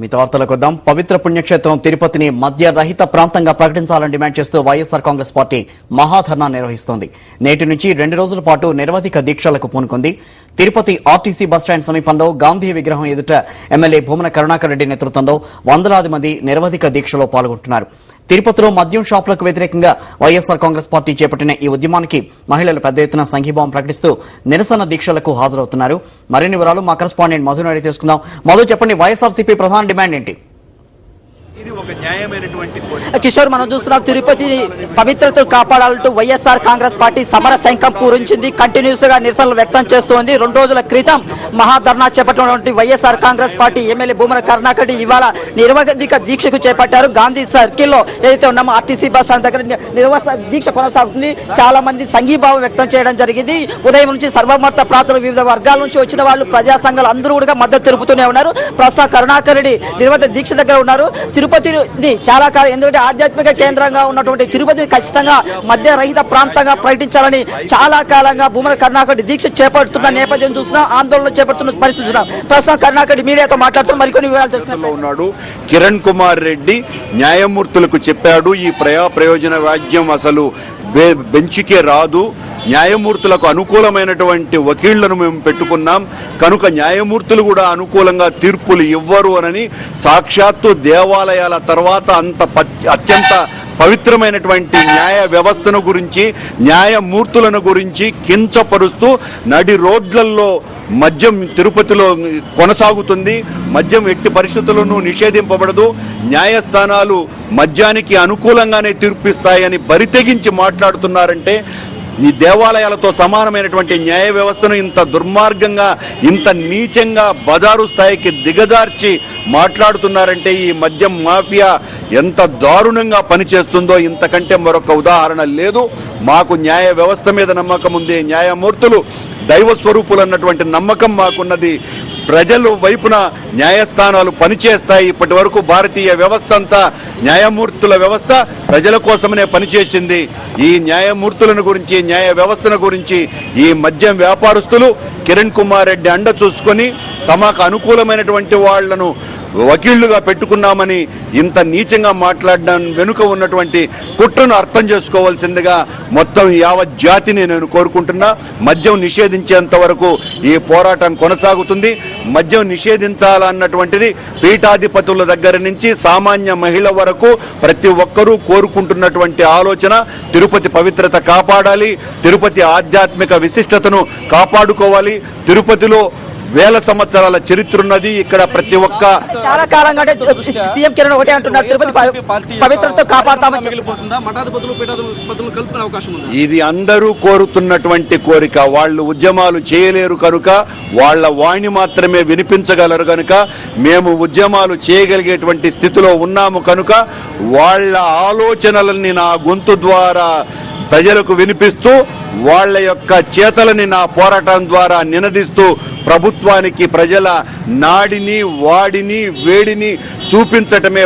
మిగతా వార్తలకు వద్దాం. పవిత్ర పుణ్యక్షేత్రం తిరుపతిని మద్య రహిత ప్రాంతంగా ప్రకటించాలని డిమాండ్ చేస్తూ వైఎస్ఆర్ కాంగ్రెస్ పార్టీ మహాధర్నా నిర్వహిస్తోంది. నేటి నుంచి 2 రోజుల పాటు నిరవధిక దీక్షలకు పూనుకుంది. తిరుపతి ఆర్టీసీ బస్టాండ్ సమీపంలో గాంధీ విగ్రహం ఎదుట ఎమ్మెల్యే భూమన కరుణాకర్ రెడ్డి నేతృత్వంలో వందలాది మంది నిరవధిక దీక్షలో పాల్గొంటున్నారు. తిరుపతిలో మద్యం షాపులకు వ్యతిరేకంగా వైఎస్ఆర్ కాంగ్రెస్ పార్టీ చేపట్టిన ఈ ఉద్యమానికి మహిళలు పెద్ద ఎత్తున సంఘీభావం ప్రకటిస్తూ నిరసన దీక్షలకు హాజరవుతున్నారు. మరిన్ని వివరాలు మా కరెస్పాండెంట్ మధుని అడిగి తెలుసుకుందాం. మధు, చెప్పండి, వైఎస్ఆర్సీపీ ప్రధాన డిమాండ్ ఏంటి? కిషోర్, మనం చూస్తున్నాం తిరుపతి పవిత్రతను కాపాడాలంటూ వైఎస్ఆర్ కాంగ్రెస్ పార్టీ సమర శంఖం పూరించింది. కంటిన్యూస్ గా నిరసనలు వ్యక్తం చేస్తోంది. 2 రోజుల క్రితం మహాధర్నా చేపట్టినటువంటి వైఎస్ఆర్ కాంగ్రెస్ పార్టీ ఎమ్మెల్యే భూమన కరుణాకర్ రెడ్డి ఇవాళ నిరవధిక దీక్షకు చేపట్టారు. గాంధీ సర్కిల్లో ఏదైతే ఉన్నామో ఆర్టీసీ బస్ స్టాండ్ దగ్గర దీక్ష కొనసాగుతుంది. చాలా మంది సంఘీభావం వ్యక్తం చేయడం జరిగింది. ఉదయం నుంచి సర్వమత ప్రాంతాల వివిధ వర్గాల నుంచి వచ్చిన వాళ్ళు, ప్రజా సంఘాలు అందరూ కూడా మద్దతు తెలుపుతూనే ఉన్నారు. ప్రస్తుతం కరుణాకర్ రెడ్డి నిరవధిక దీక్ష దగ్గర ఉన్నారు. తిరుపతిని చాలా కాలం, ఎందుకంటే ఆధ్యాత్మిక కేంద్రంగా ఉన్నటువంటి తిరుపతిని ఖచ్చితంగా మద్య రహిత ప్రాంతంగా ప్రకటించాలని చాలా కాలంగా భూమన కరుణాకర్ దీక్ష చేపడుతున్న నేపథ్యం చూస్తున్నాం. ఆందోళన చేపడుతున్న పరిస్థితి చూస్తున్నాం. ప్రస్తుతం కరుణాకర్ మీడియాతో మాట్లాడుతూ మరికొన్ని వివరాలు తెలుసుకున్నాడు. కిరణ్ కుమార్ రెడ్డి న్యాయమూర్తులకు చెప్పాడు, ఈ ప్రయోజన వాద్యం అసలు బెంచ్కే రాదు, న్యాయమూర్తులకు అనుకూలమైనటువంటి వకీళ్లను మేము పెట్టుకున్నాం కనుక న్యాయమూర్తులు కూడా అనుకూలంగా తీర్పులు ఇవ్వరు అని సాక్షాత్తు దేవాలయాల తర్వాత అత్యంత పవిత్రమైనటువంటి న్యాయ వ్యవస్థను గురించి, న్యాయమూర్తులను గురించి కించపరుస్తూ నడి రోడ్లలో మద్యం తిరుపతిలో కొనసాగుతుంది. మద్యం ఎట్టి పరిస్థితుల్లోనూ నిషేధింపబడదు. న్యాయస్థానాలు మద్యానికి అనుకూలంగానే తీర్పిస్తాయని బరితెగించి మాట్లాడుతున్నారంటే ఈ దేవాలయాలతో సమానమైనటువంటి న్యాయ వ్యవస్థను ఇంత దుర్మార్గంగా, ఇంత నీచంగా బజారు స్థాయికి దిగజార్చి మాట్లాడుతున్నారంటే ఈ మద్యం మాఫియా ఎంత దారుణంగా పనిచేస్తుందో ఇంతకంటే మరొక ఉదాహరణ లేదు. మాకు న్యాయ వ్యవస్థ మీద నమ్మకం ఉంది. న్యాయమూర్తులు దైవ స్వరూపులు అన్నటువంటి నమ్మకం మాకున్నది. ప్రజలు వైపున న్యాయస్థానాలు పనిచేస్తాయి. ఇప్పటి వరకు భారతీయ వ్యవస్థ అంతా, న్యాయమూర్తుల వ్యవస్థ ప్రజల కోసమనే పనిచేసింది. ఈ న్యాయమూర్తులను గురించి, న్యాయ వ్యవస్థను గురించి ఈ మద్యం వ్యాపారస్తులు కిరణ్ కుమార్ రెడ్డి అండ చూసుకొని తమకు అనుకూలమైనటువంటి వాళ్లను వకీళ్లుగా పెట్టుకున్నామని ఇంత నీచంగా మాట్లాడడం వెనుక ఉన్నటువంటి కుట్రను అర్థం చేసుకోవాల్సిందిగా మొత్తం యావత్ జాతిని నేను కోరుకుంటున్నా. మద్యం నిషేధించేంత వరకు ఈ పోరాటం కొనసాగుతుంది. మద్యం నిషేధించాలన్నటువంటిది పీఠాధిపతుల దగ్గర నుంచి సామాన్య మహిళ వరకు ప్రతి ఒక్కరూ కోరుకుంటున్నటువంటి ఆలోచన. తిరుపతి పవిత్రత కాపాడాలి, తిరుపతి ఆధ్యాత్మిక విశిష్టతను కాపాడుకోవాలి. తిరుపతిలో వేల సంవత్సరాల చరిత్ర ఉన్నది. ఇక్కడ ప్రతి ఒక్క చాలా కాలంగా సీఎం కిరణ్ ఒకటే అంటున్నారు, తిరుపతి పవిత్రత కాపాడతామని. ఇది అందరూ కోరుతున్నటువంటి కోరిక. వాళ్ళు ఉద్యమాలు చేయలేరు కనుక, వాళ్ళ వాణి మాత్రమే వినిపించగలరు కనుక, మేము ఉద్యమాలు చేయగలిగేటువంటి స్థితిలో ఉన్నాము కనుక వాళ్ళ ఆలోచనలని నా గొంతు ద్వారా ప్రజలకు వినిపిస్తూ, వాళ్ళ యొక్క చేతలని నా పోరాటం ద్వారా నినదిస్తూ ప్రభుత్వానికి ప్రజల నాడిని, వాడిని, వేడిని చూపించటమే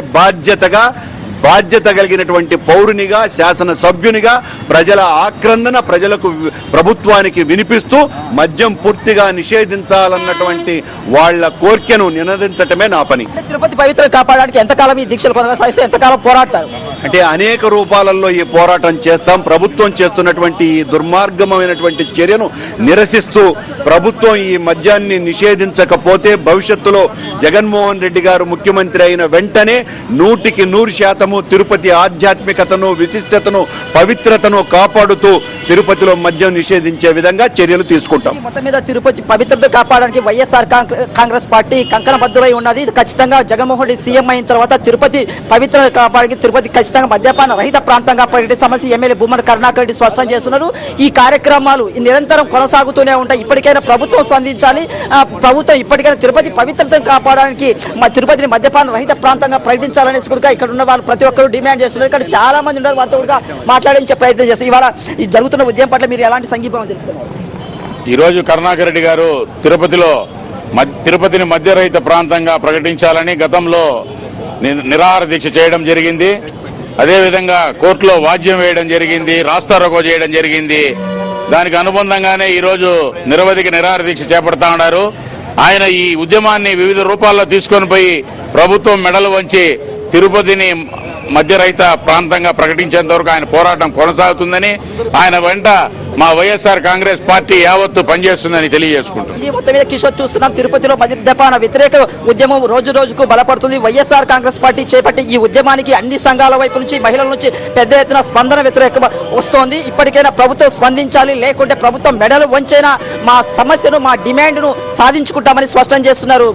బాధ్యత కలిగినటువంటి పౌరునిగా, శాసనసభ్యునిగా ప్రజల ఆక్రందన ప్రజలకు, ప్రభుత్వానికి వినిపిస్తూ మద్యం పూర్తిగా నిషేధించాలన్నటువంటి వాళ్ల కోరికను నినదించటమే నా పని. తిరుపతి పవిత్ర కాపాడడానికి ఎంతకాలం ఈ దీక్షలు కొనసాగిస్తే ఎంతకాలం పోరాడతారు అంటే అనేక రూపాలలో ఈ పోరాటం చేస్తాం. ప్రభుత్వం చేస్తున్నటువంటి ఈ దుర్మార్గమైనటువంటి చర్యను నిరసిస్తూ, ప్రభుత్వం ఈ మద్యాన్ని నిషేధించకపోతే భవిష్యత్తులో జగన్మోహన్ రెడ్డి గారు ముఖ్యమంత్రి అయిన వెంటనే 100% తిరుపతి ఆధ్యాత్మికతను, విశిష్టతను, పవిత్రతను కాపాడుతూ తిరుపతిలో మద్యం నిషేధించే విధంగా చర్యలు తీసుకుంటాం. మొత్తం మీద తిరుపతి పవిత్రత కాపాడడానికి వైఎస్ఆర్ కాంగ్రెస్ పార్టీ కంకణబద్ధులై ఉన్నది. ఇది ఖచ్చితంగా జగన్మోహన్ రెడ్డి సీఎం అయిన తర్వాత తిరుపతి పవిత్రత కాపాడడానికి తిరుపతి ఖచ్చితంగా మద్యపాన రహిత ప్రాంతంగా ప్రకటిస్తామని ఎమ్మెల్యే భూమన కరుణాకర్ రెడ్డి స్పష్టం చేస్తున్నారు. ఈ కార్యక్రమాలు నిరంతరం కొనసాగుతూనే ఉంటాయి. ఇప్పటికైనా ప్రభుత్వం స్పందించాలి. ప్రభుత్వం ఇప్పటికైనా తిరుపతి పవిత్రతను కాపాడడానికి తిరుపతిని మద్యపాన రహిత ప్రాంతంగా ప్రకటించాలనేసి కూడా ఇక్కడ ఉన్న వాళ్ళు ప్రతి ఒక్కరు డిమాండ్ చేస్తున్నారు. ఇక్కడ చాలా మంది ఉన్నారు, వారితో కూడా మాట్లాడించే ప్రయత్నం చేస్తారు. ఇవాళ ఈ జరుగుతున్న ఉద్యమం పట్ల మీరు ఎలాంటి సంఘీభావం తెలుపుతున్నారు? ఈరోజు కరుణాకర్ రెడ్డి గారు తిరుపతిని మద్యరహిత ప్రాంతంగా ప్రకటించాలని గతంలో నిరాహార దీక్ష చేయడం జరిగింది. అదేవిధంగా కోర్టులో వాద్యం వేయడం జరిగింది, రాస్తారోకో చేయడం జరిగింది. దానికి అనుబంధంగానే ఈరోజు నిరవధిక నిరాహార దీక్ష చేపడతా ఉన్నారు. ఆయన ఈ ఉద్యమాన్ని వివిధ రూపాల్లో తీసుకొని పోయి ప్రభుత్వం మెడలు వంచి తిరుపతిని మధ్యరహిత ప్రాంతంగా ప్రకటించేంత వరకు ఆయన పోరాటం కొనసాగుతుందని, ఆయన వెంట మా వైఎస్ఆర్ కాంగ్రెస్ పార్టీ యావత్తు పనిచేస్తుందని తెలియజేసుకుంటున్నాం. ఈ మొత్తం మీద కిషోర్ చూస్తున్నాం, తిరుపతిలో మద్యపాన వ్యతిరేక ఉద్యమం రోజు రోజుకు బలపడుతుంది. వైఎస్ఆర్ కాంగ్రెస్ పార్టీ చేపట్టి ఈ ఉద్యమానికి అన్ని సంఘాల వైపు నుంచి, మహిళల నుంచి పెద్ద ఎత్తున స్పందన వ్యతిరేక వస్తోంది. ఇప్పటికైనా ప్రభుత్వం స్పందించాలి, లేకుంటే ప్రభుత్వం మెడలు వంచైనా మా సమస్యను, మా డిమాండ్ను సాధించుకుంటామని స్పష్టం చేస్తున్నారు.